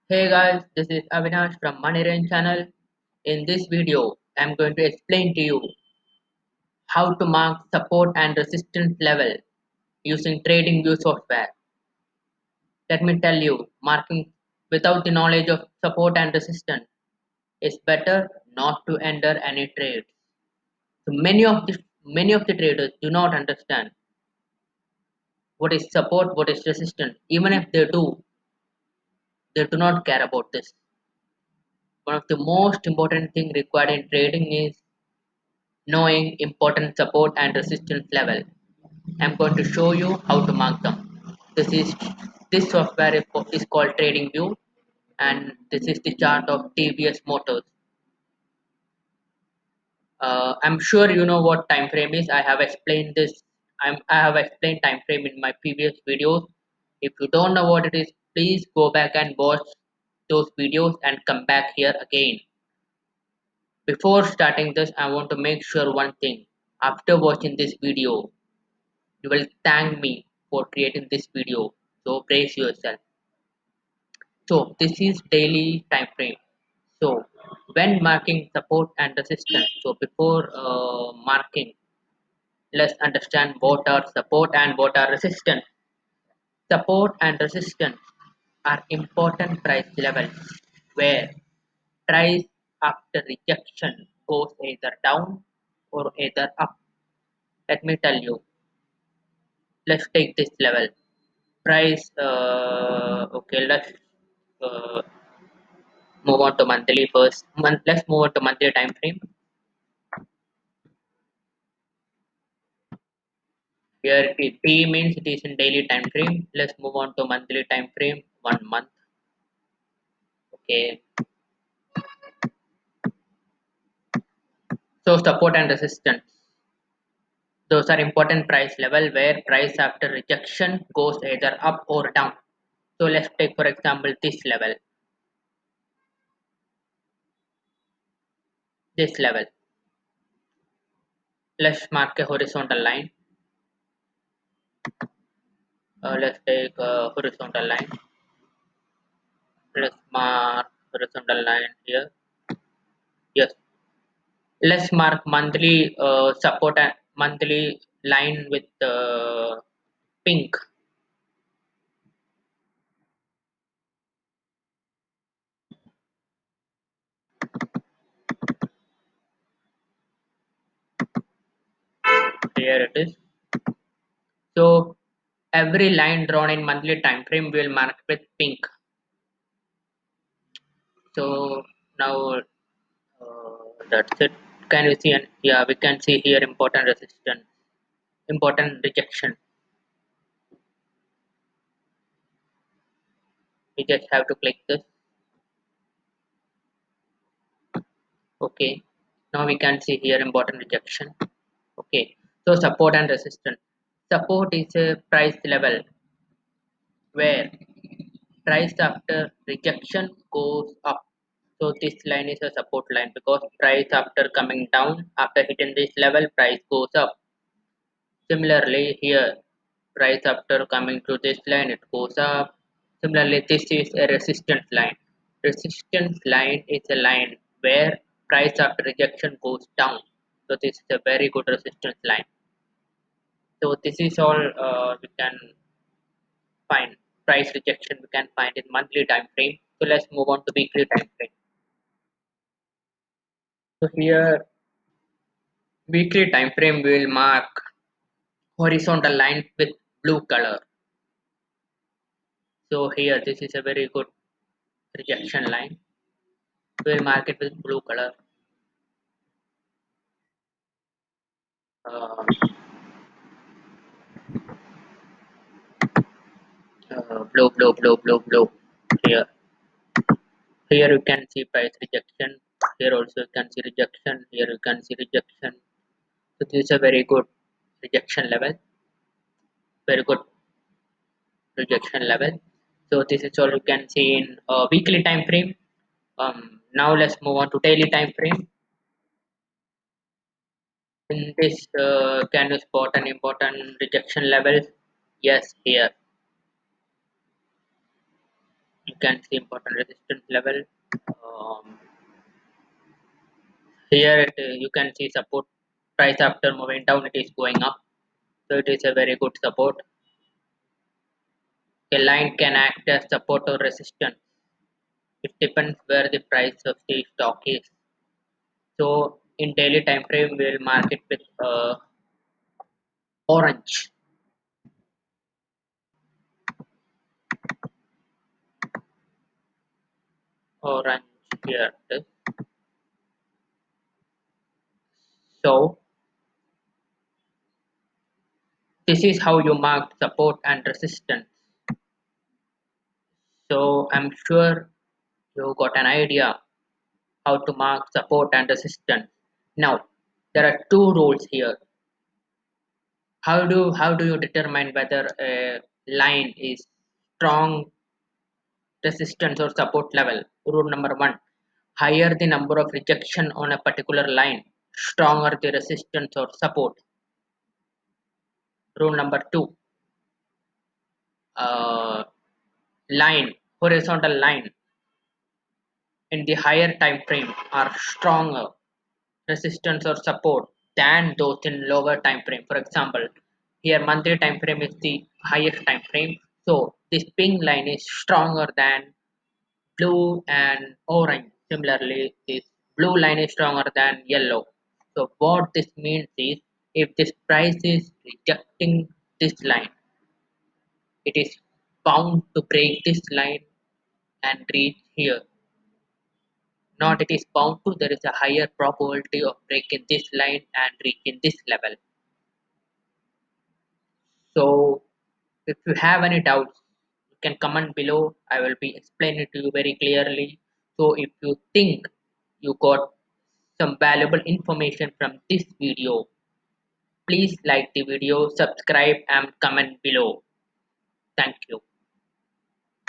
Hey guys, this is Avinash from Money Range channel. In this video, I'm going to explain to you how to mark support and resistance level using TradingView software. Let me tell you, marking without the knowledge of support and resistance is better not to enter any trades. So many of the traders do not understand what is support, what is resistance. Even if they do not care about this. One of the most important thing required in trading is knowing important support and resistance level. I'm going to show you how to mark them. This software is called TradingView, and this is the chart of TVS Motors. I'm sure you know what time frame is. I have explained this. I have explained time frame in my previous videos. If you don't know what it is, please go back and watch those videos and come back here again. Before starting this, I want to make sure one thing. After watching this video, you will thank me for creating this video. So brace yourself. So this is daily time frame. So when marking support and resistance, so before marking, let's understand what are support and what are resistance. Support and resistance are important price levels where price after rejection goes either down or either up. Let me tell you. Let's take this level. Price. Okay, let's uh, move on to monthly first. Let's move on to monthly time frame. Here T means it is in daily time frame. Let's move on to monthly time frame. 1 month. Okay. So support and resistance. Those are important price level where price after rejection goes either up or down. So let's take for example this level. This level. Let's mark a horizontal line. Let's take a horizontal line. Let's mark horizontal line here. Yes. Let's mark monthly support and monthly line with pink. Here it is. So every line drawn in monthly time frame will mark with pink. So now that's it. Can you see? Yeah, we can see here important resistance, important rejection. We just have to click this. Okay. Now we can see here important rejection. Okay. So support and resistance. Support is a price level where price after rejection goes up. So this line is a support line because price after coming down, after hitting this level, price goes up. Similarly, here price after coming to this line, it goes up. Similarly, this is a resistance line. Resistance line is a line where price after rejection goes down. So this is a very good resistance line. So this is all we can find. Price rejection we can find in monthly time frame. So let's move on to weekly time frame. So here weekly time frame will mark horizontal line with blue color. So here this is a very good rejection line. We'll mark it with blue color. Uh, blue. Here, here you can see price rejection. Here also you can see rejection. Here you can see rejection. So this is a very good rejection level. Very good rejection level. So this is all you can see in weekly time frame. Now let's move on to daily time frame. In this, can you spot an important rejection level? Yes, here can see important resistance level. Um, Here you can see support price after moving down it is going up, so it is a very good support. A line can act as support or resistance. It depends where the price of the stock is. So in daily time frame we will mark it with orange. Orange here it is. So this is how you mark support and resistance. So I'm sure you got an idea how to mark support and resistance. Now there are two rules here. How do you determine whether a line is strong resistance or support level? Rule number one: higher the number of rejection on a particular line, stronger the resistance or support. Rule number two: uh, line horizontal line in the higher time frame are stronger resistance or support than those in lower time frame. For example, here monthly time frame is the highest time frame, so this pink line is stronger than blue and orange. Similarly, this blue line is stronger than yellow. So what this means is, if this price is rejecting this line, it is bound to break this line and reach here. Not it is bound to, there is a higher probability of breaking this line and reaching this level. So if you have any doubts, you can comment below. I will be explaining it to you very clearly. So if you think you got some valuable information from this video, please like the video, subscribe and comment below. Thank you.